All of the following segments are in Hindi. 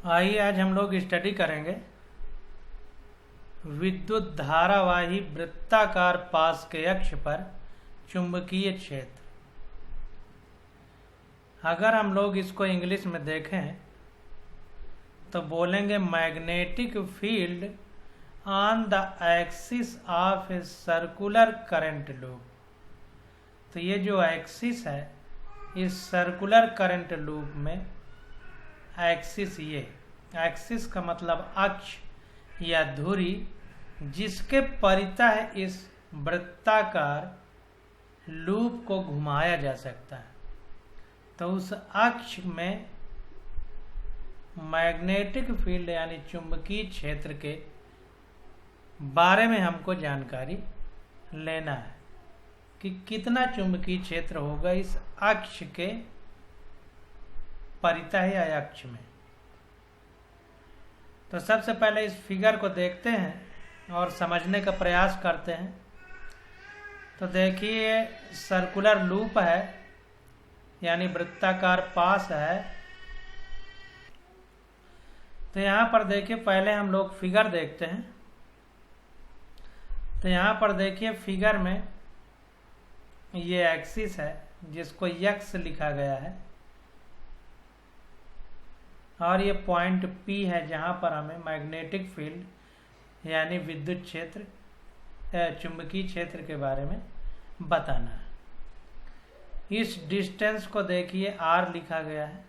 आइए आज हम लोग स्टडी करेंगे विद्युत धारावाही वृत्ताकार पास के अक्ष पर चुंबकीय क्षेत्र। अगर हम लोग इसको इंग्लिश में देखें तो बोलेंगे magnetic field on the axis of a circular current loop. तो ये जो एक्सिस है इस सर्कुलर करंट लूप में एक्सिस, ये एक्सिस का मतलब अक्ष या धुरी, जिसके परितः इस वृत्ताकार लूप को घुमाया जा सकता है। तो उस अक्ष में मैग्नेटिक फील्ड यानी चुंबकीय क्षेत्र के बारे में हमको जानकारी लेना है कि कितना चुंबकीय क्षेत्र होगा इस अक्ष के परितः या अक्ष में। तो सबसे पहले इस फिगर को देखते हैं और समझने का प्रयास करते हैं। तो देखिए सर्कुलर लूप है यानी वृत्ताकार पास है। तो यहाँ पर देखिए पहले हम लोग फिगर देखते हैं। तो यहाँ पर देखिए फिगर में ये एक्सिस है जिसको एक्स लिखा गया है और ये पॉइंट P है जहाँ पर हमें मैग्नेटिक फील्ड यानी विद्युत क्षेत्र चुंबकीय क्षेत्र के बारे में बताना है। इस डिस्टेंस को देखिए R लिखा गया है।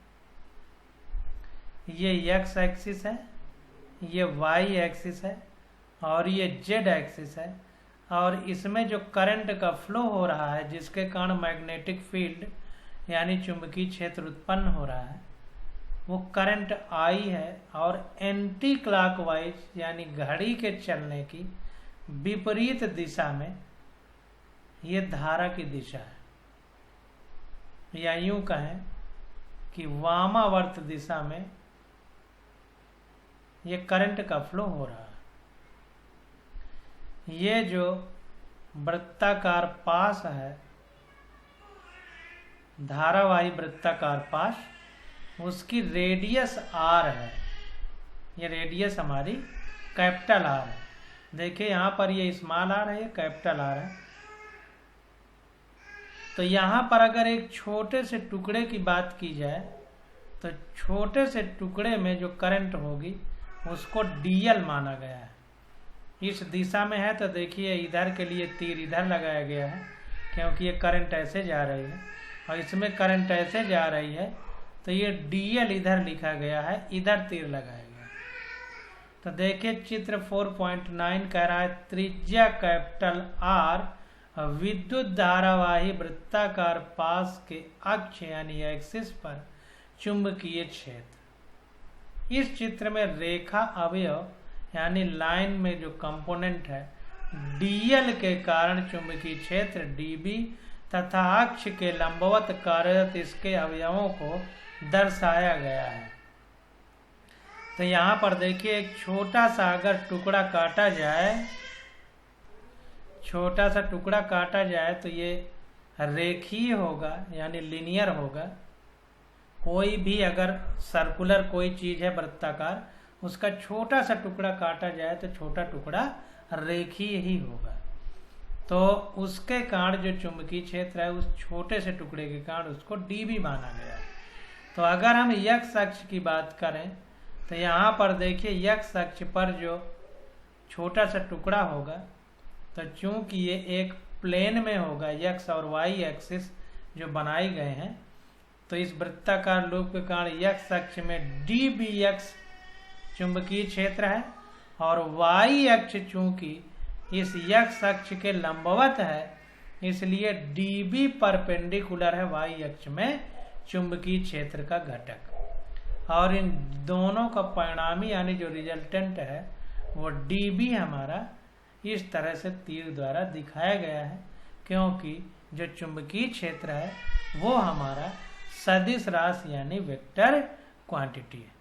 ये x एक्सिस है, ये y एक्सिस है और ये z एक्सिस है। और इसमें जो करंट का फ्लो हो रहा है जिसके कारण मैग्नेटिक फील्ड यानी चुंबकीय क्षेत्र उत्पन्न हो रहा है वो करंट I है। और एंटी क्लॉकवाइज यानी घड़ी के चलने की विपरीत दिशा में ये धारा की दिशा है, या यूं कहें कि वामावर्त दिशा में ये करंट का फ्लो हो रहा है। ये जो वृत्ताकार पास है, धारावाही वृत्ताकार पास, उसकी रेडियस R है। ये रेडियस हमारी कैपिटल R है। देखिए यहाँ पर ये स्मॉल r है, ये कैपिटल R है। तो यहाँ पर अगर एक छोटे से टुकड़े की बात की जाए तो छोटे से टुकड़े में जो करंट होगी उसको dl माना गया है। इस दिशा में है तो देखिए इधर के लिए तीर इधर लगाया गया है क्योंकि ये करंट ऐसे जा रही है और इसमें करंट ऐसे जा रही है तो ये dl इधर लिखा गया है, इधर तीर लगाया गया। तो देखिए चित्र 4.9 कह रहा है त्रिज्या कैपिटल R विद्युत धारावाही वृत्ताकार पास के अक्ष यानी एक्सिस पर चुंबकीय क्षेत्र। इस चित्र में रेखा अवयव यानी लाइन में जो कंपोनेंट है dl के कारण चुंबकीय क्षेत्र dB तथा अक्ष के लंबवत कार्यरत इसके अवयवों को दर्शाया गया है। तो यहाँ पर देखिए एक छोटा सा अगर टुकड़ा काटा जाए, छोटा सा टुकड़ा काटा जाए तो ये रेखीय होगा यानी लिनियर होगा। कोई भी अगर सर्कुलर कोई चीज है वृत्ताकार, उसका छोटा सा टुकड़ा काटा जाए तो छोटा टुकड़ा रेखीय ही होगा। तो उसके कारण जो चुंबकीय क्षेत्र है उस छोटे से टुकड़े के कारण उसको dB माना गया है। तो अगर हम x अक्ष की बात करें तो यहाँ पर देखिए x अक्ष पर जो छोटा सा टुकड़ा होगा तो चूंकि ये एक प्लेन में होगा, x और y एक्सिस जो बनाए गए हैं, तो इस वृत्ताकार लूप के कारण x अक्ष में dBx चुंबकीय क्षेत्र है और y अक्ष चूंकि इस x अक्ष के लंबवत है इसलिए dB परपेंडिकुलर है y अक्ष में चुंबकीय क्षेत्र का घटक। और इन दोनों का परिणामी यानी जो रिजल्टेंट है वो dB हमारा इस तरह से तीर द्वारा दिखाया गया है क्योंकि जो चुंबकीय क्षेत्र है वो हमारा सदिश राशि यानी वेक्टर क्वांटिटी है।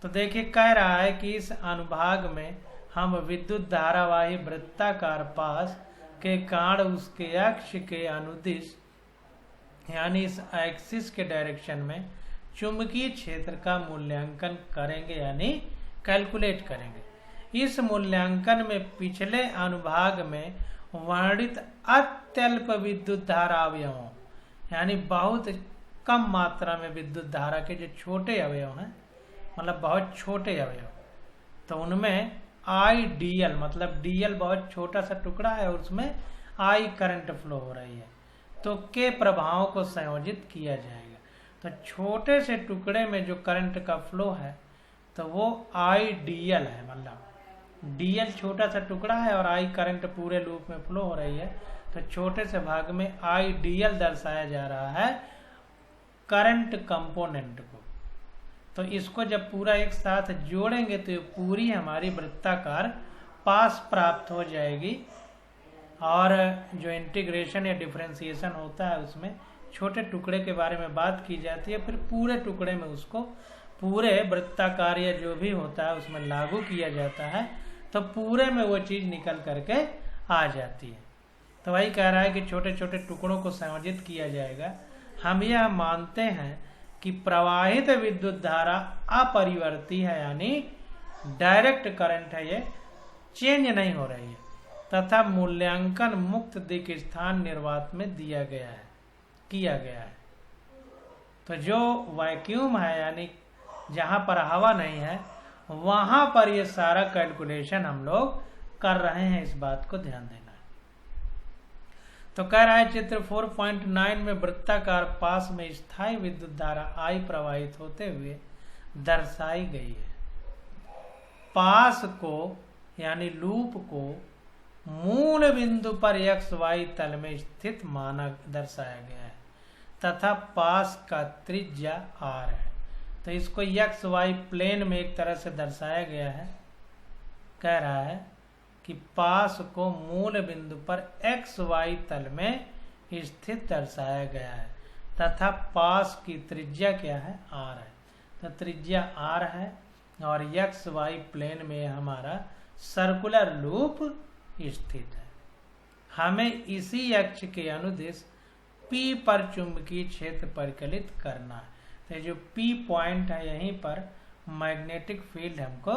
तो देखिए कह रहा है कि इस अनुभाग में हम विद्युत धारावाही वृत्ताकार पास के कारण उसके अक्ष के अनुदिश यानी इस एक्सिस के डायरेक्शन में चुंबकीय क्षेत्र का मूल्यांकन करेंगे यानी कैलकुलेट करेंगे। इस मूल्यांकन में पिछले अनुभाग में वर्णित अत्यल्प विद्युत धारा अवयवों यानी बहुत कम मात्रा में विद्युत धारा के जो छोटे अवयव हैं, मतलब बहुत छोटे अवयव, तो उनमें IDL मतलब DL बहुत छोटा सा टुकड़ा है और उसमें I करंट फ्लो हो रही है, तो के प्रभावों को संयोजित किया जाएगा। तो छोटे से टुकड़े में जो करंट का फ्लो है तो वो IDL है, मतलब DL छोटा सा टुकड़ा है और I करंट पूरे लूप में फ्लो हो रही है, तो छोटे से भाग में IDL दर्शाया जा रहा है करंट कंपोनेंट को। तो इसको जब पूरा एक साथ जोड़ेंगे तो ये पूरी हमारी वृत्ताकार पास प्राप्त हो जाएगी। और जो इंटीग्रेशन या डिफरेंशिएशन होता है उसमें छोटे टुकड़े के बारे में बात की जाती है, फिर पूरे टुकड़े में उसको पूरे वृत्ताकार या जो भी होता है उसमें लागू किया जाता है, तो पूरे में वो चीज़ निकल करके आ जाती है। तो वही कह रहा है कि छोटे छोटे टुकड़ों को संयोजित किया जाएगा। हम यह मानते हैं कि प्रवाहित विद्युत धारा अपरिवर्ती है यानी डायरेक्ट करंट है, ये चेंज नहीं हो रही है, तथा मूल्यांकन मुक्त दिक् स्थान निर्वात में किया गया है। तो जो वैक्यूम है यानी जहां पर हवा नहीं है वहां पर ये सारा कैलकुलेशन हम लोग कर रहे हैं, इस बात को ध्यान देना है। तो कह रहा है चित्र 4.9 में वृत्ताकार पास में स्थायी विद्युत धारा I प्रवाहित होते हुए दर्शाई गई है। पास को यानी लूप को मूल बिंदु पर XY तल में स्थित माना दर्शाया गया है तथा पास का त्रिज्या R है। तो इसको XY प्लेन में एक तरह से दर्शाया गया है। कह रहा है कि पास को मूल बिंदु पर XY तल में स्थित दर्शाया गया है तथा पास की त्रिज्या क्या है, R है। तो त्रिज्या R है और XY प्लेन में हमारा सर्कुलर लूप स्थित है। हमें इसी अक्ष के अनुदिश P पर चुंबकीय क्षेत्र परिकलित करना है। तो जो P पॉइंट है यहीं पर मैग्नेटिक फील्ड हमको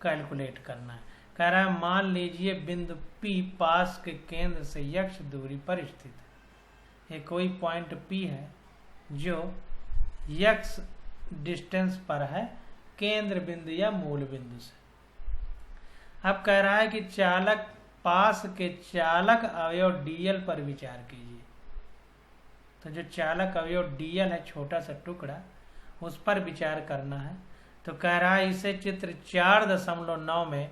कैलकुलेट करना है। कह रहा है मान लीजिए बिंदु P पास के केंद्र से x दूरी पर स्थित है। ये कोई पॉइंट P है जो x डिस्टेंस पर है केंद्र बिंदु या मूल बिंदु से। अब कह रहा है कि चालक पास के चालक अवयव DL पर विचार कीजिए। तो जो चालक अवयव DL है, छोटा सा टुकड़ा, उस पर विचार करना है। तो कह रहा है इसे चित्र 4.9 में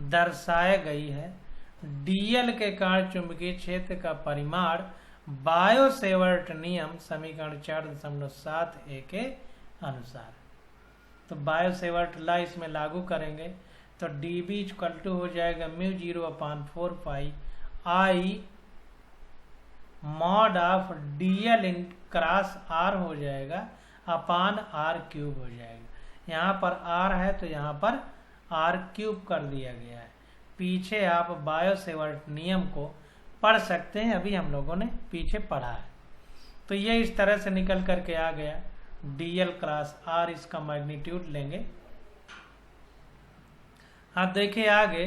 दर्शाया गई है। DL के कारण चुंबकीय क्षेत्र का परिमाण बायो-सेवर्ट नियम समीकरण 4.7a के अनुसार। तो बायो-सेवर्ट लॉ इसमें लागू करेंगे तो dB इक्वल टू हो जाएगा μ0/4 पाई I mod of DL in cross R हो जाएगा अपान R³ हो जाएगा। यहाँ पर R है तो यहाँ पर R³ कर दिया गया है। पीछे आप बायो-सेवर्ट नियम को पढ़ सकते हैं, अभी हम लोगों ने पीछे पढ़ा है। तो ये इस तरह से निकल करके आ गया DL क्रॉस R, इसका मैग्नीट्यूड लेंगे। अब देखिए आगे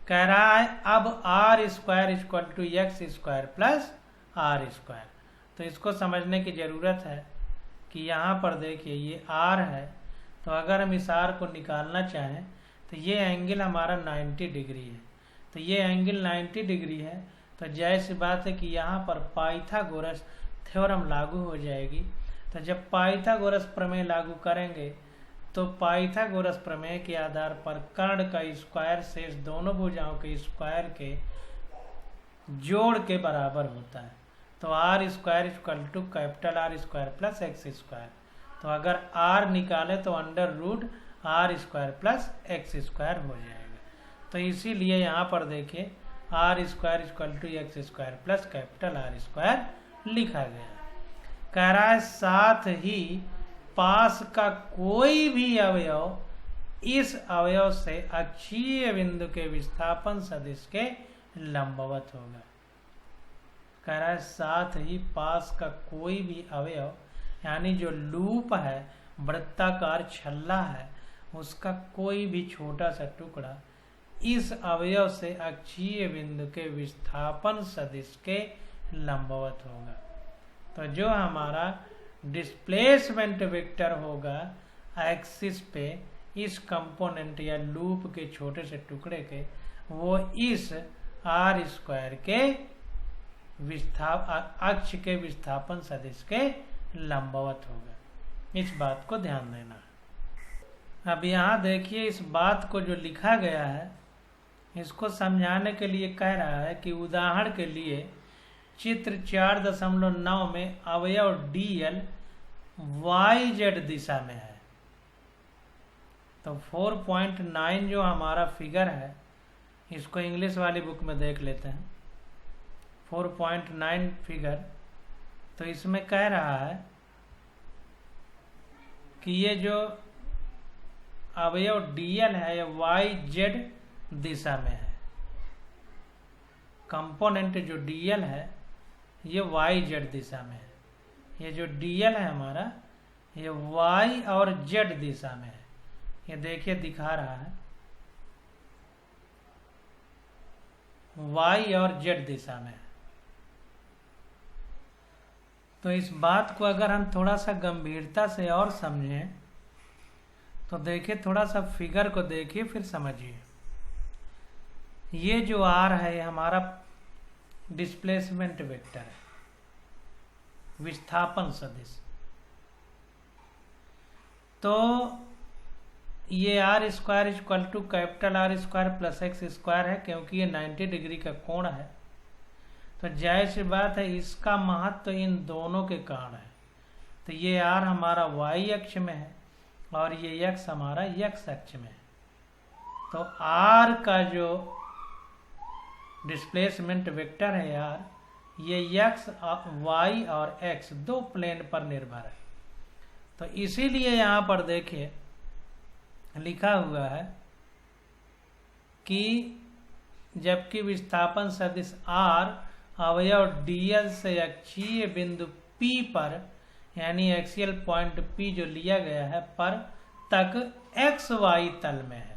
कह रहा है अब R² equal to x² plus R²। तो इसको समझने की ज़रूरत है कि यहाँ पर देखिए ये R है, तो अगर हम इस R को निकालना चाहें तो ये एंगल हमारा 90 डिग्री है। तो ये एंगल 90 डिग्री है, तो जाहिर बात है कि यहाँ पर पाइथागोरस थ्योरम लागू हो जाएगी। तो जब पाइथागोरस प्रमेय लागू करेंगे तो पाइथागोरस प्रमेय के आधार पर कर्ण का स्क्वायर शेष दोनों भुजाओं के स्क्वायर के जोड़ के बराबर होता है। तो R² equal to capital R² plus x²। तो अगर R निकाले तो √R² प्लस x² हो जाएगा। तो इसीलिए यहाँ पर देखिए R² equal to x² plus capital R² लिखा गया। कह रहा है साथ ही पास का कोई भी अवयव इस अवयव से अक्षीय बिंदु के विस्थापन सदिश के लंबवत होगा। कह रहा है साथ ही पास का कोई भी अवयव यानी जो लूप है वृत्ताकार छल्ला है उसका कोई भी छोटा सा टुकड़ा इस अवयव से अक्षीय बिंदु के विस्थापन सदिश के लंबवत होगा। तो जो हमारा डिस्प्लेसमेंट वेक्टर होगा एक्सिस पे इस कंपोनेंट या लूप के छोटे से टुकड़े के, वो इस आर स्क्वायर के अक्ष के विस्थापन सदिश के लंबवत होगा। इस बात को ध्यान देना। अब यहाँ देखिए इस बात को जो लिखा गया है इसको समझाने के लिए कह रहा है कि उदाहरण के लिए चित्र 4.9 में अवयव डीएल YZ दिशा में है। तो 4.9 जो हमारा फिगर है इसको इंग्लिश वाली बुक में देख लेते हैं। 4.9 फिगर, तो इसमें कह रहा है कि ये जो अवयव डीएल है ये YZ दिशा में है। कंपोनेंट जो डीएल है ये YZ दिशा में है। ये जो डीएल है हमारा ये Y और Z दिशा में है। ये देखिए दिखा रहा है Y और Z दिशा में है। तो इस बात को अगर हम थोड़ा सा गंभीरता से और समझें तो देखिए, थोड़ा सा फिगर को देखिए फिर समझिए। ये जो R है ये हमारा डिस्प्लेसमेंट वेक्टर है, विस्थापन सदिश। तो ये R square equal to capital R square plus X square है, क्योंकि ये 90 डिग्री का कोण है। तो जाहिर सी बात है इसका महत्व इन दोनों के कारण है। तो ये R हमारा Y अक्ष में है और ये X हमारा X अक्ष में है। तो R का जो डिस्प्लेसमेंट वेक्टर है यार, ये X, Y और X दो प्लेन पर निर्भर है। तो इसीलिए यहाँ पर देखिए लिखा हुआ है कि जबकि विस्थापन सदिश R अवयव dl से अक्षीय बिंदु P पर, यानी एक्सियल पॉइंट P जो लिया गया है पर तक XY तल में है।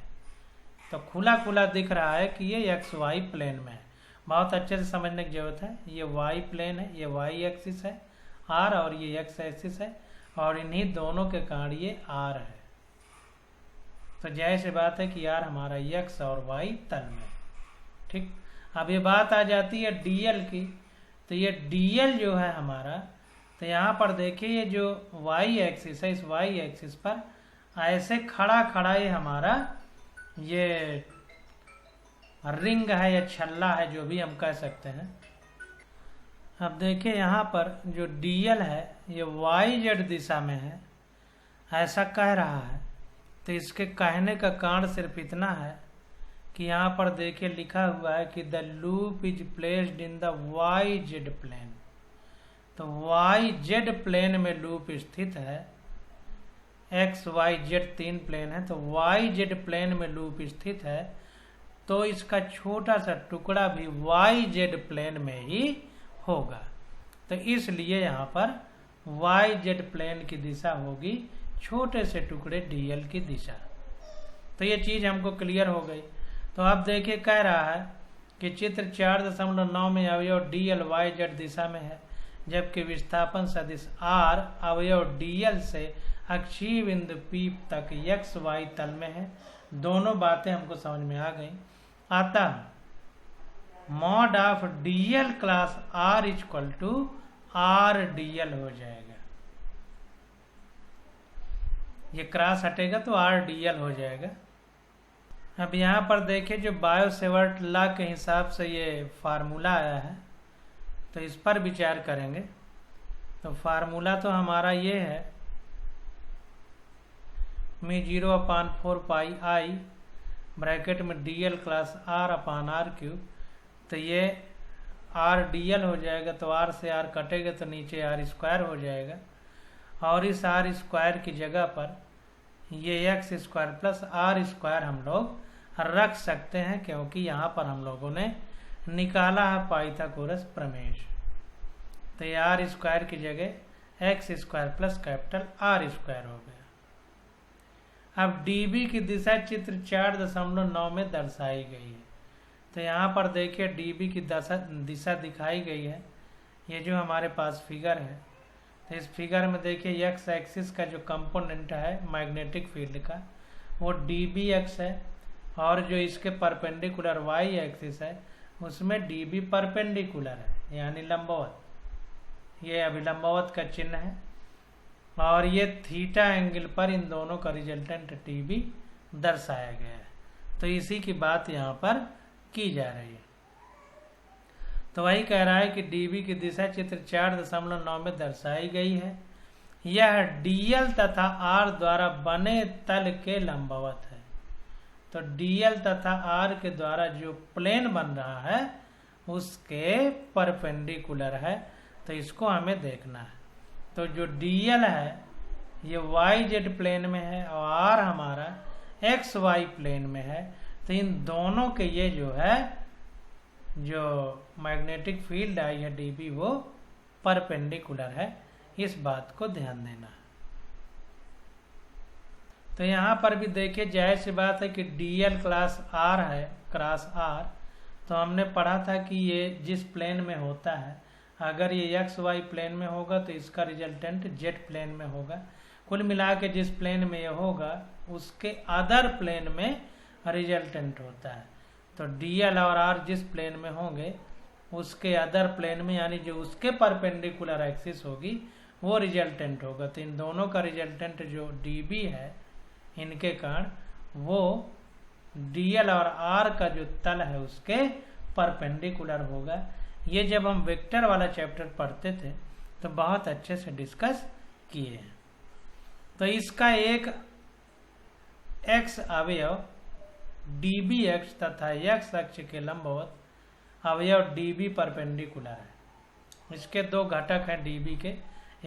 तो खुला खुला दिख रहा है कि ये XY प्लेन में है। बहुत अच्छे से समझने की जरूरत है। ये Y प्लेन है, ये Y एक्सिस है R, और ये X एक्सिस है, और इन्हीं दोनों के कारण ये R है। तो जाहिर सी बात है कि R हमारा X और Y तल में। ठीक, अब ये बात आ जाती है DL की। तो ये DL जो है हमारा, तो यहाँ पर देखिए ये जो Y एक्सिस है, इस Y एक्सिस पर ऐसे खड़ा खड़ा ये हमारा ये रिंग है या छल्ला है, जो भी हम कह सकते हैं। अब देखिए यहाँ पर जो DL है ये YZ दिशा में है, ऐसा कह रहा है। तो इसके कहने का कारण सिर्फ इतना है कि यहाँ पर देखिए लिखा हुआ है कि the loop is placed in the YZ plane. तो YZ प्लेन में लूप स्थित है। X, Y, Z तीन प्लेन है, तो YZ प्लेन में लूप स्थित है। तो इसका छोटा सा टुकड़ा भी YZ प्लेन में ही होगा। तो इसलिए यहाँ पर YZ प्लेन की दिशा होगी छोटे से टुकड़े DL की दिशा। तो ये चीज़ हमको क्लियर हो गई। तो अब देखिए कह रहा है कि चित्र 4.9 में अवयव DL YZ दिशा में है, जबकि विस्थापन सदिश R अवयव DL से अक्षीय बिंदु P तक XY तल में है। दोनों बातें हमको समझ में आ गई। अतः mod of DL cross R equal to RDL हो जाएगा। ये क्रॉस हटेगा तो RDL हो जाएगा। अब यहाँ पर देखिए जो बायो-सेवर्ट लॉ के हिसाब से ये फार्मूला आया है, तो इस पर विचार करेंगे। तो फार्मूला तो हमारा ये है μ0/4 पाई I ब्रैकेट में DL क्लास R/R³। तो ये RDL हो जाएगा। तो R से R कटेगा तो नीचे R स्क्वायर हो जाएगा, और इस R स्क्वायर की जगह पर ये X square plus R square हम लोग रख सकते हैं, क्योंकि यहाँ पर हम लोगों ने निकाला है पाइथागोरस प्रमेय। तो ये R स्क्वायर की जगह X square plus capital R square हो गया। अब डीबी की दिशा चित्र 4.9 में दर्शाई गई है। तो यहाँ पर देखिए डीबी की दिशा दिखाई गई है। ये जो हमारे पास फिगर है, तो इस फिगर में देखिए एक्स एक्सिस का जो कंपोनेंट है मैग्नेटिक फील्ड का वो डीबी एक्स है, और जो इसके परपेंडिकुलर वाई एक्सिस है उसमें डीबी परपेंडिकुलर है यानी लंबवत। ये अभिलंबवत का चिन्ह है, और ये थीटा एंगल पर इन दोनों का रिजल्टेंट डीबी दर्शाया गया है। तो इसी की बात यहाँ पर की जा रही है। तो वही कह रहा है कि डीबी की दिशा चित्र 4.9 में दर्शाई गई है। यह डीएल तथा आर द्वारा बने तल के लंबवत है। तो डीएल तथा आर के द्वारा जो प्लेन बन रहा है उसके परपेंडिकुलर है, तो इसको हमें देखना है। तो जो डीएल है ये वाई जेड प्लेन में है और आर हमारा एक्स वाई प्लेन में है। तो इन दोनों के ये जो है जो मैग्नेटिक फील्ड है या डीबी वो परपेंडिकुलर है, इस बात को ध्यान देना है। तो यहाँ पर भी देखिए जाहिर सी बात है कि डीएल क्लास आर है, क्रॉस आर। तो हमने पढ़ा था कि ये जिस प्लेन में होता है, अगर ये एक्स वाई प्लेन में होगा तो इसका रिजल्टेंट जेड प्लेन में होगा। कुल मिला के जिस प्लेन में ये होगा उसके अदर प्लेन में रिजल्टेंट होता है। तो डीएल और आर जिस प्लेन में होंगे उसके अदर प्लेन में यानी जो उसके परपेंडिकुलर एक्सिस होगी वो रिजल्टेंट होगा। तो इन दोनों का रिजल्टेंट जो डीबी है इनके कारण वो डीएल और आर का जो तल है उसके परपेंडिकुलर होगा। ये जब हम वेक्टर वाला चैप्टर पढ़ते थे तो बहुत अच्छे से डिस्कस किए हैं। तो इसका एक एक्स अवयव डीबी एक्स तथा एक्स अक्ष के लंबवत अवयव डीबी परपेंडिकुलर है। इसके दो घटक हैं डीबी के,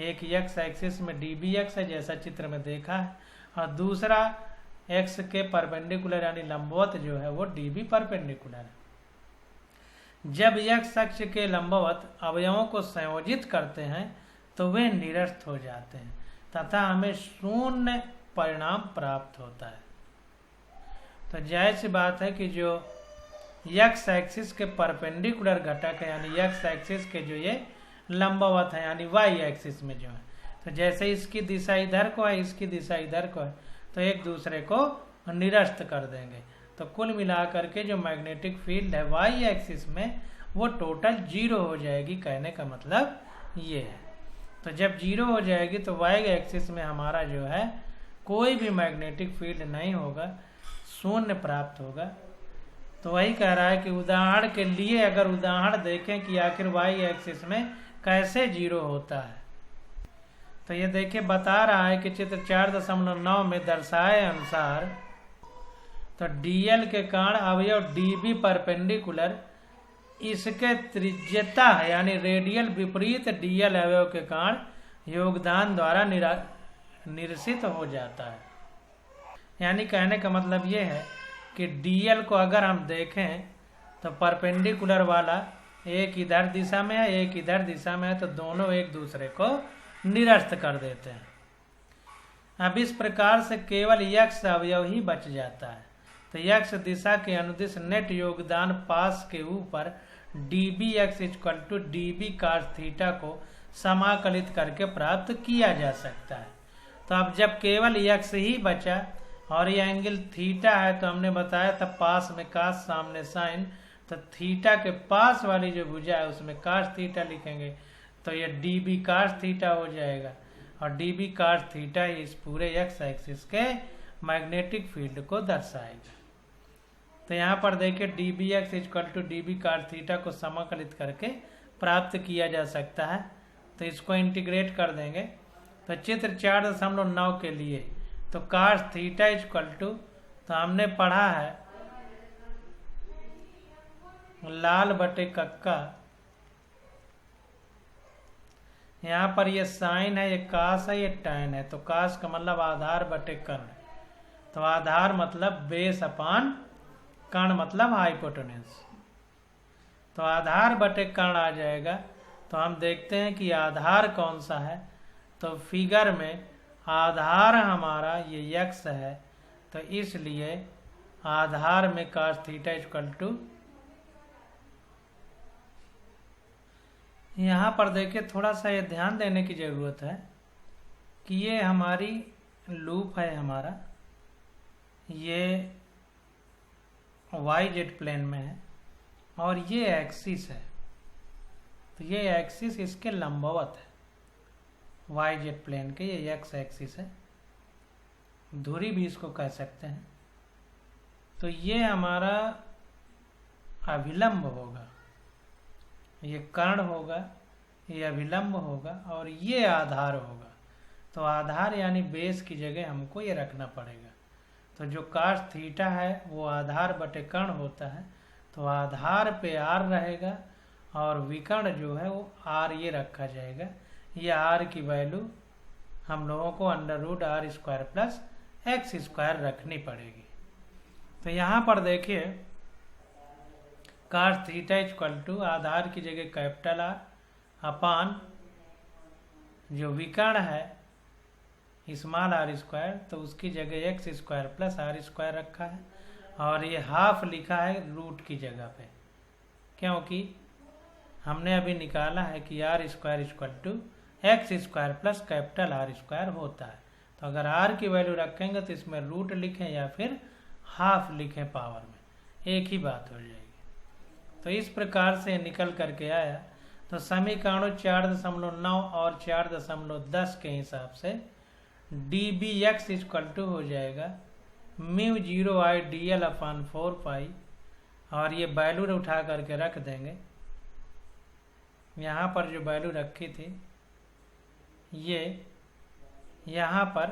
एक एक्स एक्सिस में डीबी एक्स है जैसा चित्र में देखा है, और दूसरा एक्स के परपेंडिकुलर यानी लंबवत जो है वो डीबी परपेंडिकुलर है। जब एक्स अक्ष के लंबवत अवयवों को संयोजित करते हैं तो वे निरस्त हो जाते हैं तथा हमें शून्य परिणाम प्राप्त होता है। तो जाहिर सी बात है कि जो एक्स एक्सिस के परपेंडिकुलर घटक है यानी एक्स एक्सिस के जो ये लंबवत है यानी वाई एक्सिस में जो है, तो जैसे इसकी दिशा इधर को है इसकी दिशा इधर को है तो एक दूसरे को निरस्त कर देंगे। तो कुल मिलाकर के जो मैग्नेटिक फील्ड है वाई एक्सिस में वो टोटल 0 हो जाएगी। कहने का मतलब ये है। तो जब 0 हो जाएगी तो वाई एक्सिस में हमारा जो है कोई भी मैग्नेटिक फील्ड नहीं होगा, शून्य प्राप्त होगा। तो वही कह रहा है कि उदाहरण के लिए अगर उदाहरण देखें कि आखिर वाई एक्सिस में कैसे 0 होता है, तो ये देखिए बता रहा है कि चित्र 4.9 में दर्शाए अनुसार तो डीएल के कारण अवयव डीबी परपेंडिकुलर इसके त्रिज्यता है यानी रेडियल विपरीत डीएल अवयव के कारण योगदान द्वारा निरसित हो जाता है। यानी कहने का मतलब ये है कि डीएल को अगर हम देखें तो परपेंडिकुलर वाला एक इधर दिशा में है एक इधर दिशा में है, तो दोनों एक दूसरे को निरस्त कर देते हैं। अब इस प्रकार से केवल एक्स अवयव ही बच जाता है। तो एक्स दिशा के अनुदिश नेट योगदान पास के ऊपर DB X equal to DB cos theta को समाकलित करके प्राप्त किया जा सकता है। तो अब जब केवल एक्स ही बचा और ये एंगल थीटा है तो हमने बताया था पास में कास सामने साइन, तो थीटा के पास वाली जो भुजा है उसमें cos थीटा लिखेंगे तो ये डीबी cos थीटा हो जाएगा, और डीबी cos थीटा ही इस पूरे एक्स एक्सिस के मैग्नेटिक फील्ड को दर्शाएगा। तो यहाँ पर देखिए DB X equal to DB cos theta को समाकलित करके प्राप्त किया जा सकता है। तो इसको इंटीग्रेट कर देंगे तो चित्र 4.9 के लिए तो cos थीटा इक्वल टू, तो हमने पढ़ा है लाल बटे कक्का, यहाँ पर ये साइन है ये कास है ये टैन है। तो कास का मतलब आधार बटे कर्ण, तो आधार मतलब बेस अपान कर्ण मतलब हाइपोटेन्यूज। तो आधार बटे कर्ण आ जाएगा। तो हम देखते हैं कि आधार कौन सा है, तो फिगर में आधार हमारा ये x है तो इसलिए आधार में cos थीटा इक्वल टू, यहाँ पर देखिए थोड़ा सा ये ध्यान देने की ज़रूरत है कि ये हमारी लूप है, हमारा ये YZ प्लेन में है और ये एक्सिस है, तो ये एक्सिस इसके लंबवत है, YZ प्लेन के, ये एक्स एक्सिस है, धुरी भी इसको कह सकते हैं। तो ये हमारा अभिलंब होगा, ये कर्ण होगा, ये अभिलंब होगा और ये आधार होगा। तो आधार यानी बेस की जगह हमको ये रखना पड़ेगा। तो जो cos थीटा है वो आधार बटे कर्ण होता है, तो आधार पे r रहेगा और विकर्ण जो है वो r ये रखा जाएगा। ये r की वैल्यू हम लोगों को √r² प्लस x² रखनी पड़ेगी। तो यहाँ पर देखिए cos थीटा इक्वल टू आधार की जगह कैपिटल R अपान जो विकर्ण है स्मॉल r², तो उसकी जगह x² प्लस r² रखा है और ये हाफ लिखा है रूट की जगह पे, क्योंकि हमने अभी निकाला है कि r² equal to x² plus capital R² होता है। तो अगर r की वैल्यू रखेंगे तो इसमें रूट लिखें या फिर हाफ लिखें पावर में, एक ही बात हो जाएगी। तो इस प्रकार से निकल करके आया। तो समीकरणों 4.9 और 4.10 के हिसाब से dBx इक्वल टू हो जाएगा μ0I dl अपान 4 और ये वैल्यू उठा करके रख देंगे। यहाँ पर जो वैल्यू रखी थी ये यहाँ पर,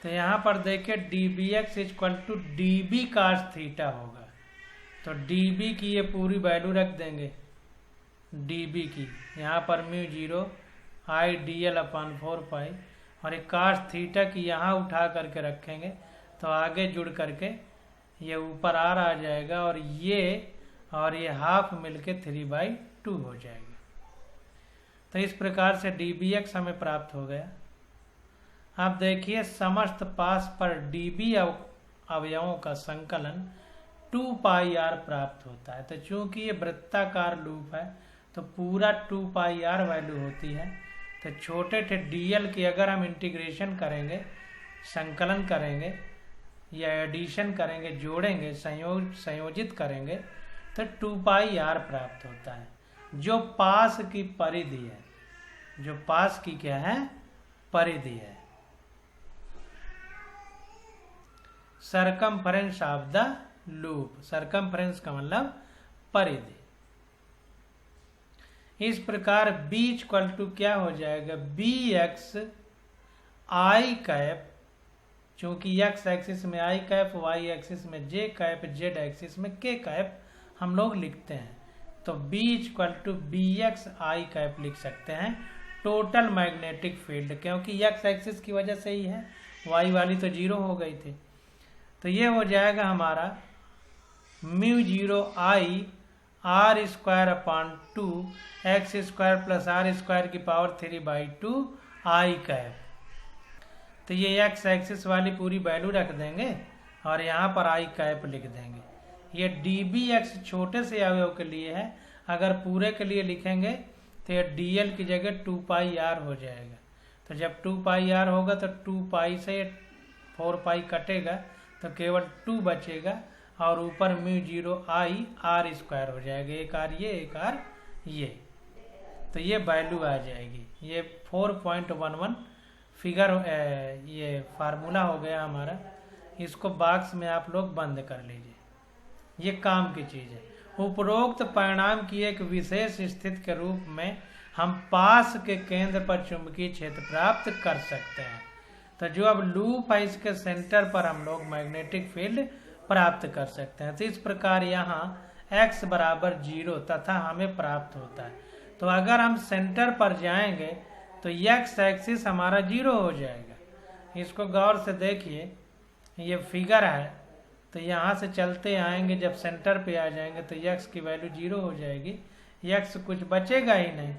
तो यहाँ पर देखिए dBx equal to dB cos theta होगा। तो dB की ये पूरी वैल्यू रख देंगे, dB की यहाँ पर μ0I dl अपान 4 और एक cos थीटा की यहाँ उठा करके रखेंगे, तो आगे जुड़ करके ये ऊपर r आ जाएगा और ये हाफ मिलके 3/2 हो जाएगा। तो इस प्रकार से dBx हमें प्राप्त हो गया। अब देखिए समस्त पास पर dB अवयवों का संकलन 2πr प्राप्त होता है। तो चूंकि ये वृत्ताकार लूप है तो पूरा 2πr वैल्यू होती है। तो छोटे थे dl की अगर हम इंटीग्रेशन करेंगे, संकलन करेंगे या एडिशन करेंगे, जोड़ेंगे, संयोजित करेंगे तो 2πr प्राप्त होता है, जो पास की परिधि है, जो पास की क्या है, परिधि है, circumference of the loop. Circumference का मतलब परिधि। इस प्रकार b इक्वल टू क्या हो जाएगा, bx i कैप, चूंकि x एक्सिस में i कैप, y एक्सिस में j कैप, z एक्सिस में k कैप हम लोग लिखते हैं। तो b equal to bx i cap लिख सकते हैं, टोटल मैग्नेटिक फील्ड, क्योंकि x एक्सिस की वजह से ही है, y वाली तो 0 हो गई थी। तो ये हो जाएगा हमारा μ0I r² अपान 2 x² प्लस r² की पावर 3/2 i कैप। तो ये x एक्सिस वाली पूरी वैल्यू रख देंगे और यहाँ पर i कैप लिख देंगे। ये dBx छोटे से अवयव के लिए है, अगर पूरे के लिए लिखेंगे तो ये dl की जगह 2πr हो जाएगा। तो जब 2πr होगा तो 2π से 4π कटेगा तो केवल 2 बचेगा और ऊपर μ0I r² हो जाएगा, एक r ये एक r ये, तो ये वैल्यू आ जाएगी। ये 4.11 फिगर ये फार्मूला हो गया हमारा। इसको बॉक्स में आप लोग बंद कर लीजिए, ये काम की चीज़ है। उपरोक्त परिणाम की एक विशेष स्थिति के रूप में हम पास के केंद्र पर चुंबकीय क्षेत्र प्राप्त कर सकते हैं। तो जो अब लूप है इसके सेंटर पर हम लोग मैग्नेटिक फील्ड प्राप्त कर सकते हैं। तो इस प्रकार यहाँ x बराबर 0 तथा हमें प्राप्त होता है। तो अगर हम सेंटर पर जाएंगे तो x एक्सिस हमारा 0 हो जाएगा। इसको गौर से देखिए, ये फिगर है, तो यहाँ से चलते आएंगे, जब सेंटर पे आ जाएंगे तो x की वैल्यू 0 हो जाएगी, x कुछ बचेगा ही नहीं।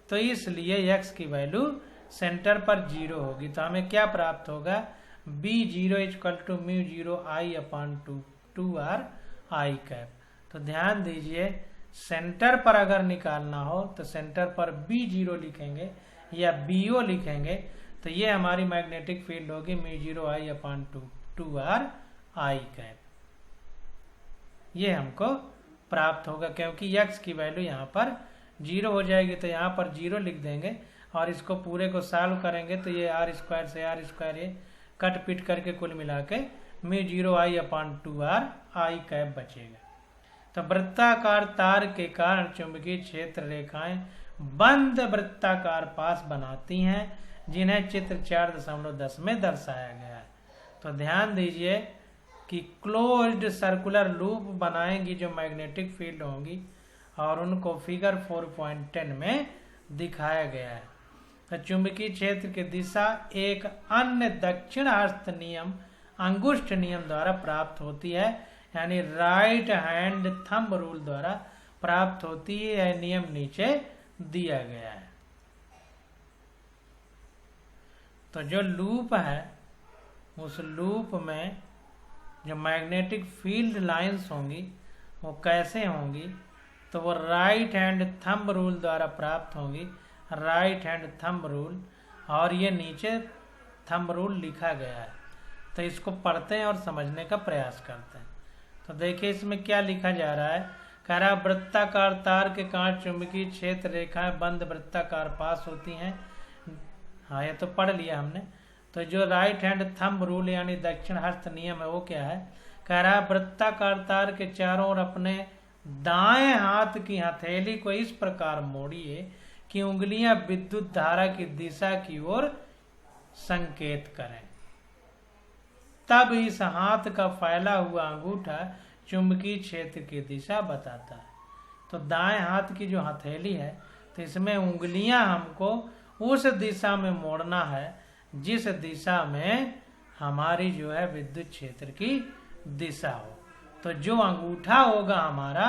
तो इसलिए x की वैल्यू सेंटर पर 0 होगी। तो हमें क्या प्राप्त होगा, B0 equal to mu 0 I upon 2R I cap. तो ध्यान दीजिए, सेंटर पर अगर निकालना हो तो सेंटर पर B0 लिखेंगे या BO लिखेंगे, तो ये हमारी मैग्नेटिक फील्ड होगी mu 0 I upon 2R I cap. ये हमको प्राप्त होगा, क्योंकि x की वैल्यू यहाँ पर 0 हो जाएगी, तो यहाँ पर 0 लिख देंगे और इसको पूरे को सॉल्व करेंगे तो ये R स्क्वायर से R स्क्वायर ये कट पिट करके कुल मिला के mu 0 I upon 2R I cap बचेगा। तो वृत्ताकार तार के कारण चुंबकीय क्षेत्र रेखाएं बंद वृत्ताकार पास बनाती हैं, जिन्हें चित्र 4.10 में दर्शाया गया है। तो ध्यान दीजिए कि क्लोज्ड सर्कुलर लूप बनाएंगी जो मैग्नेटिक फील्ड होंगी, और उनको फिगर 4.10 में दिखाया गया है। तो चुंबकीय क्षेत्र की दिशा एक अन्य दक्षिण हस्त नियम, अंगुष्ठ नियम द्वारा प्राप्त होती है, यानी राइट हैंड थंब रूल द्वारा प्राप्त होती है। यह नियम नीचे दिया गया है। तो जो लूप है, उस लूप में जो मैग्नेटिक फील्ड लाइंस होंगी वो कैसे होंगी, तो वो राइट हैंड थंब रूल द्वारा प्राप्त होंगी, राइट हैंड थंब रूल, और ये नीचे थंब रूल लिखा गया है। तो इसको पढ़ते हैं और समझने का प्रयास करते हैं। तो देखिए इसमें क्या लिखा जा रहा है। कह रहा वृत्ताकार तार के कारण चुंबकीय क्षेत्र रेखाएं बंद वृत्ताकार पास होती हैं। हाँ, ये तो पढ़ लिया हमने। तो जो राइट हैंड थंब रूल यानी दक्षिण हस्त नियम है वो क्या है। कह रहा वृत्ताकार तार के चारों ओर अपने दाएं हाथ की हथेली को इस प्रकार मोड़िए कि उंगलियां विद्युत धारा की दिशा की ओर संकेत करें। तब इस हाथ का फैला हुआ अंगूठा चुंबकीय क्षेत्र की दिशा बताता है। तो दाएं हाथ की जो हथेली है, तो इसमें उंगलियां हमको उस दिशा में मोड़ना है जिस दिशा में हमारी जो है विद्युत क्षेत्र की दिशा हो। तो जो अंगूठा होगा हमारा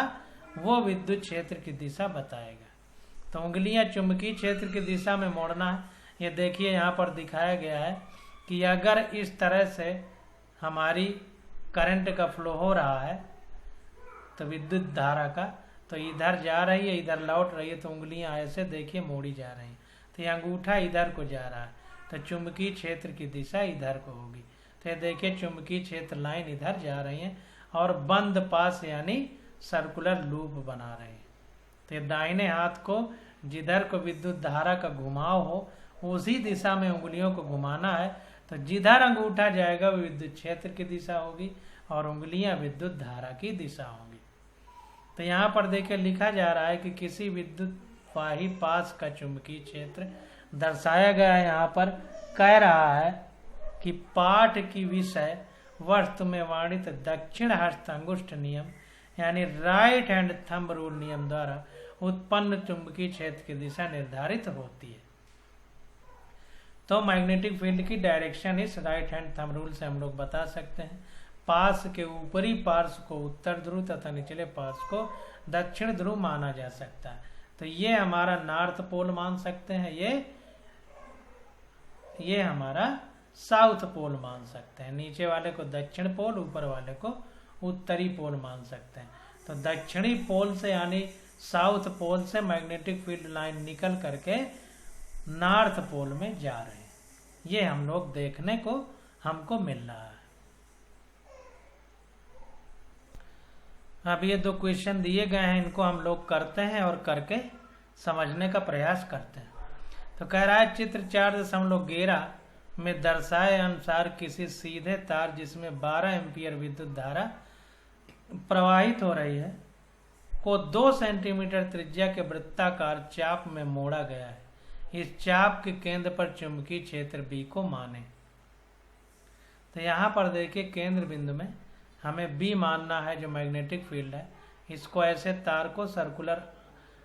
वो विद्युत क्षेत्र की दिशा बताएगा। तो उंगलियां चुंबकीय क्षेत्र की दिशा में मोड़ना है। ये देखिए यहाँ पर दिखाया गया है कि अगर इस तरह से हमारी करंट का फ्लो हो रहा है, तो विद्युत धारा का, तो इधर जा रही है इधर लौट रही है, तो उंगलियां ऐसे देखिए मोड़ी जा रही हैं। तो ये अंगूठा इधर को जा रहा है, तो चुंबकीय क्षेत्र की दिशा इधर को होगी। तो ये देखिए चुंबकीय क्षेत्र लाइन इधर जा रही है और बंद पास यानी सर्कुलर लूप बना रहे हैं। तो दाहिने हाथ को जिधर को विद्युत धारा का घुमाव हो उसी दिशा में उंगलियों को घुमाना है। तो जिधर अंगूठा जाएगा वो विद्युत क्षेत्र की दिशा होगी और उंगलियां विद्युत धारा की दिशा होंगी। तो यहाँ पर देखिए लिखा जा रहा है कि किसी विद्युत वाही पास का चुंबकीय क्षेत्र दर्शाया गया है। यहाँ पर कह रहा है कि पाठ की विषय वस्तु में वर्णित दक्षिण हस्त अंगुष्ठ नियम यानी राइट हैंड थंब रूल नियम द्वारा उत्पन्न चुंबकीय क्षेत्र की दिशा निर्धारित होती है। तो मैग्नेटिक फील्ड की डायरेक्शन इस राइट हैंड थंब रूल से हम लोग बता सकते हैं। पास के ऊपरी पार्श्व को उत्तर ध्रुव तथा निचले पार्श्व को दक्षिण ध्रुव माना जा सकता है। तो ये हमारा नॉर्थ पोल मान सकते हैं, ये हमारा साउथ पोल मान सकते हैं। नीचे वाले को दक्षिण पोल, ऊपर वाले को उत्तरी पोल मान सकते हैं। तो दक्षिणी पोल से यानी साउथ पोल से मैग्नेटिक फील्ड लाइन निकल करके नॉर्थ पोल में जा रहे हैं। ये हम लोग देखने को हमको मिल रहा है। अब ये दो क्वेश्चन दिए गए हैं, इनको हम लोग करते हैं और करके समझने का प्रयास करते हैं। तो कह रहा है चित्र 4.11 में दर्शाए अनुसार किसी सीधे तार जिसमें 12 एम्पियर विद्युत धारा प्रवाहित हो रही है को 2 सेंटीमीटर त्रिज्या के वृत्ताकार चाप में मोड़ा गया है। इस चाप के केंद्र पर चुंबकीय क्षेत्र B को माने। तो यहाँ पर देखिए केंद्र बिंदु में हमें B मानना है जो मैग्नेटिक फील्ड है। इसको ऐसे तार को सर्कुलर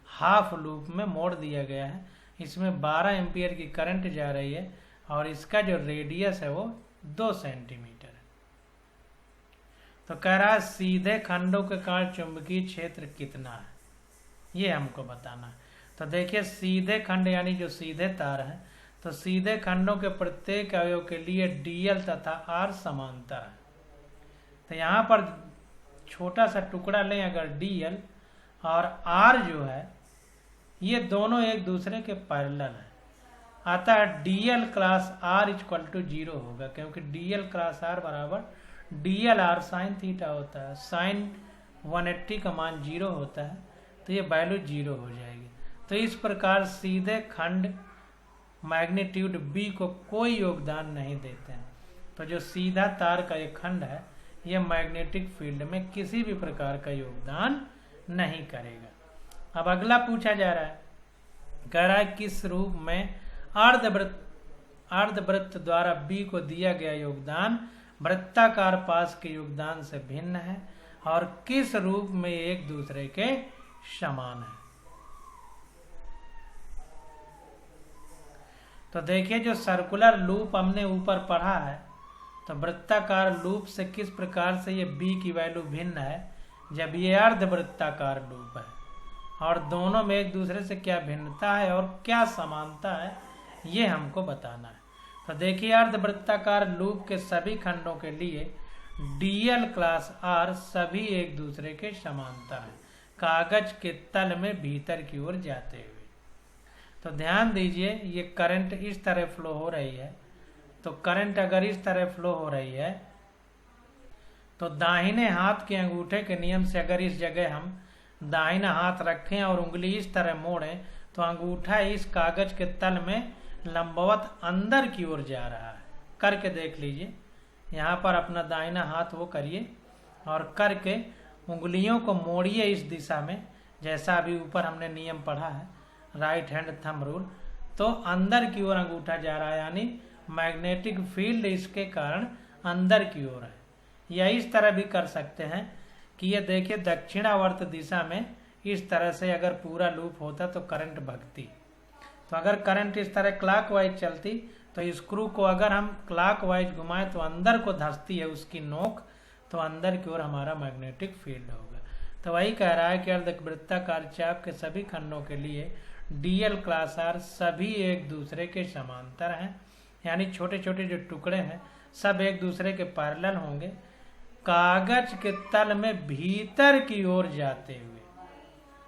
हाफ लूप में मोड़ दिया गया है। इसमें 12 एम्पियर की करंट जा रही है और इसका जो रेडियस है वो 2 सेंटीमीटर है। तो कह रहा है सीधे खंडों के कारण चुंबकीय क्षेत्र कितना है, ये हमको बताना है। तो देखिए सीधे खंड यानी जो सीधे तार है, तो तो सीधे खंडों के प्रत्येक अवयव के लिए डीएल तथा आर समांतर है। तो यहाँ पर छोटा सा टुकड़ा लें अगर डीएल और आर जो है ये दोनों एक दूसरे के पैरेलल है, अतः DL cross R equal to 0 होगा, क्योंकि डीएल क्रॉस आर बराबर डीएल आर साइन थीटा होता है। साइन 180 का मान 0 होता है, तो ये वैल्यू 0 हो जाएगी। तो इस प्रकार सीधे खंड मैग्नीट्यूड बी को कोई योगदान नहीं देते हैं। तो जो सीधा तार का ये खंड है ये मैग्नेटिक फील्ड में किसी भी प्रकार का योगदान नहीं करेगा। अब अगला पूछा जा रहा है, कह रहा है किस रूप में अर्धवृत्त द्वारा बी को दिया गया योगदान वृत्ताकार पास के योगदान से भिन्न है और किस रूप में एक दूसरे के समान है। तो देखिए जो सर्कुलर लूप हमने ऊपर पढ़ा है, तो वृत्ताकार लूप से किस प्रकार से ये बी की वैल्यू भिन्न है, जब ये अर्धवृत्ताकार लूप है, और दोनों में एक दूसरे से क्या भिन्नता है और क्या समानता है ये हमको बताना है। तो देखिए अर्धवृत्ताकार लूप के सभी खंडों के लिए डीएल क्लास आर सभी एक दूसरे के समांतर है, कागज के तल में भीतर की ओर जाते हुए। तो ध्यान दीजिए ये करंट इस तरह फ्लो हो रही है, तो करंट अगर इस तरह फ्लो हो रही है तो दाहिने हाथ के अंगूठे के नियम से अगर इस जगह हम दाहिना हाथ रखें और उंगली इस तरह मोड़ें तो अंगूठा इस कागज के तल में लंबवत अंदर की ओर जा रहा है। करके देख लीजिए, यहाँ पर अपना दाहिना हाथ वो करिए और करके उंगलियों को मोड़िए इस दिशा में, जैसा अभी ऊपर हमने नियम पढ़ा है राइट हैंड थंब रूल। तो अंदर की ओर अंगूठा जा रहा है, यानी मैग्नेटिक फील्ड इसके कारण अंदर की ओर है। या इस तरह भी कर सकते हैं कि ये देखिए दक्षिणावर्त दिशा में इस तरह से अगर पूरा लूप होता तो करंट भगती। तो अगर करंट इस तरह क्लॉकवाइज चलती तो स्क्रू को अगर हम क्लॉकवाइज घुमाएं तो अंदर को धंसती है उसकी नोक, तो अंदर की ओर हमारा मैग्नेटिक फील्ड होगा। तो वही कह रहा है कि अर्धवृत्ताकार चाप के सभी खंडों के लिए डीएल क्लास आर सभी एक दूसरे के समांतर हैं, यानी छोटे छोटे जो टुकड़े हैं सब एक दूसरे के पैरेलल होंगे, कागज के तल में भीतर की ओर जाते हुए।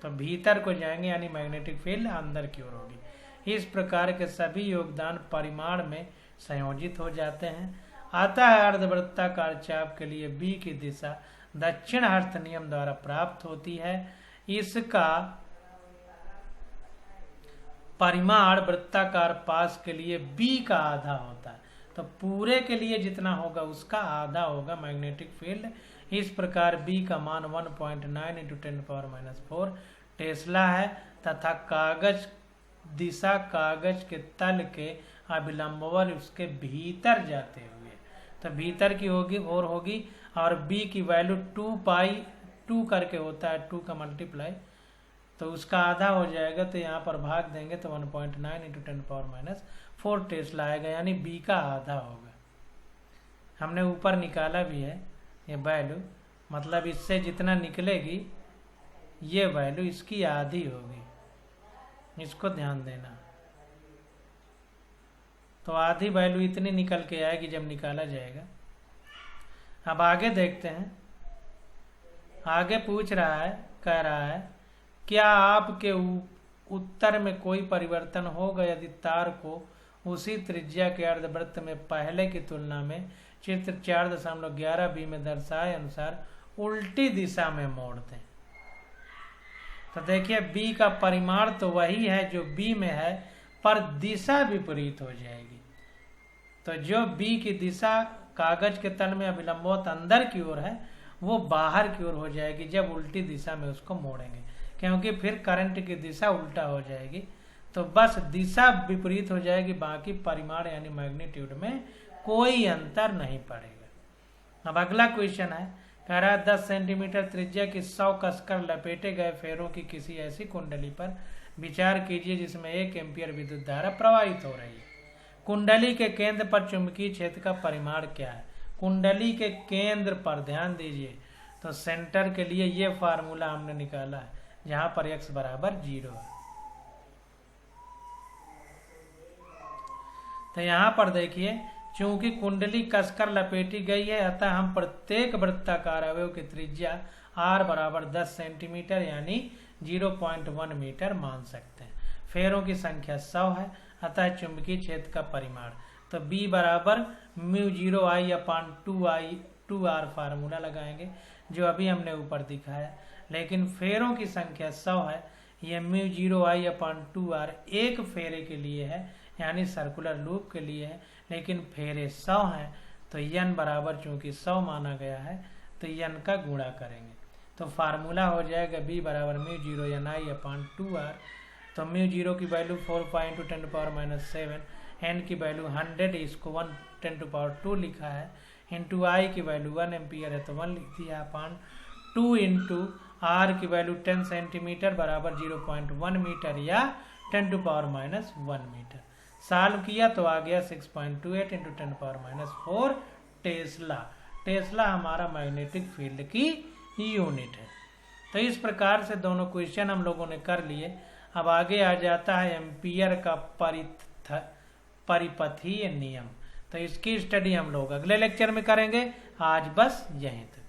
तो भीतर को जाएंगे यानी मैग्नेटिक फील्ड अंदर की ओर होगी। इस प्रकार के सभी योगदान परिमाण में संयोजित हो जाते हैं। अतः अर्धवृत्ताकार चाप के लिए बी की दिशा दक्षिण हस्त नियम द्वारा प्राप्त होती है। इसका परिमाण वृत्ताकार पास के लिए बी का आधा होता है, तो पूरे के लिए जितना होगा उसका आधा होगा मैग्नेटिक फील्ड। इस प्रकार बी का मान 1.9 × 10⁻⁴ टेस्ला है तथा कागज दिशा कागज के तल के अभिलंबवत उसके भीतर जाते हुए, तो भीतर की होगी और बी की वैल्यू 2 करके होता है, 2 का मल्टीप्लाई, तो उसका आधा हो जाएगा। तो यहाँ पर भाग देंगे तो 1.9 × 10⁻⁴ टेस्ला आएगा, यानी बी का आधा होगा। हमने ऊपर निकाला भी है ये वैल्यू, मतलब इससे जितना निकलेगी ये वैल्यू इसकी आधी होगी, इसको ध्यान देना। तो आधी वैल्यू इतनी निकल के आएगी जब निकाला जाएगा। अब आगे देखते हैं, आगे पूछ रहा है, कह रहा है क्या आपके उत्तर में कोई परिवर्तन होगा यदि तार को उसी त्रिज्या के अर्धवृत्त में पहले की तुलना में चित्र 4.11b में दर्शाए अनुसार उल्टी दिशा में मोड़ दें। तो देखिए बी का परिमाण तो वही है जो बी में है, पर दिशा विपरीत हो जाएगी। तो जो बी की दिशा कागज के तल में अभिलंबवत अंदर की ओर है वो बाहर की ओर हो जाएगी जब उल्टी दिशा में उसको मोड़ेंगे, क्योंकि फिर करंट की दिशा उल्टा हो जाएगी। तो बस दिशा विपरीत हो जाएगी, बाकी परिमाण यानी मैग्नीट्यूड में कोई अंतर नहीं पड़ेगा। अब अगला क्वेश्चन है, कह रहा है 10 सेंटीमीटर त्रिज्या की 100 कसकर लपेटे गए फेरों की किसी ऐसी कुंडली पर विचार कीजिए जिसमें 1 एम्पियर विद्युत धारा प्रवाहित हो रही है। कुंडली के केंद्र पर चुंबकीय क्षेत्र का परिमाण क्या है? कुंडली के केंद्र पर ध्यान दीजिए, तो सेंटर के लिए ये फार्मूला हमने निकाला है जहां पर x बराबर 0 है। तो यहाँ पर देखिए, चूंकि कुंडली कसकर लपेटी गई है, अतः हम प्रत्येक वृत्ताकार अवयव की त्रिज्या r बराबर 10 सेंटीमीटर यानी 0.1 मीटर मान सकते हैं। फेरों की संख्या 100 है, अतः चुंबकीय क्षेत्र का परिमाण, तो B बराबर μ0I/2r फार्मूला लगाएंगे जो अभी हमने ऊपर दिखाया। लेकिन फेरों की संख्या 100 है, यह μ0I/2r एक फेरे के लिए है यानी सर्कुलर लूप के लिए है, लेकिन फेरे 100 हैं तो n बराबर चूंकि 100 माना गया है तो n का गुणा करेंगे, तो फार्मूला हो जाएगा B बराबर μ0NI/2r। तो μ0 की वैल्यू 4.10⁻⁷, n की वैल्यू 100, इसको 1×10⁻2 लिखा है, इंटू I की वैल्यू 1 एम्पियर है तो 1 लिख दिया, अपान 2 इंटू R की वैल्यू 10 सेंटीमीटर बराबर 0.1 मीटर या 10⁻⁻1 मीटर। सॉल्व किया तो आ गया 6.28 × 10⁻⁴ टेस्ला। टेस्ला हमारा मैग्नेटिक फील्ड की यूनिट है। तो इस प्रकार से दोनों क्वेश्चन हम लोगों ने कर लिए। अब आगे आ जाता है एम्पियर का परिपथीय नियम। तो इसकी स्टडी हम लोग अगले लेक्चर में करेंगे। आज बस यहीं तक।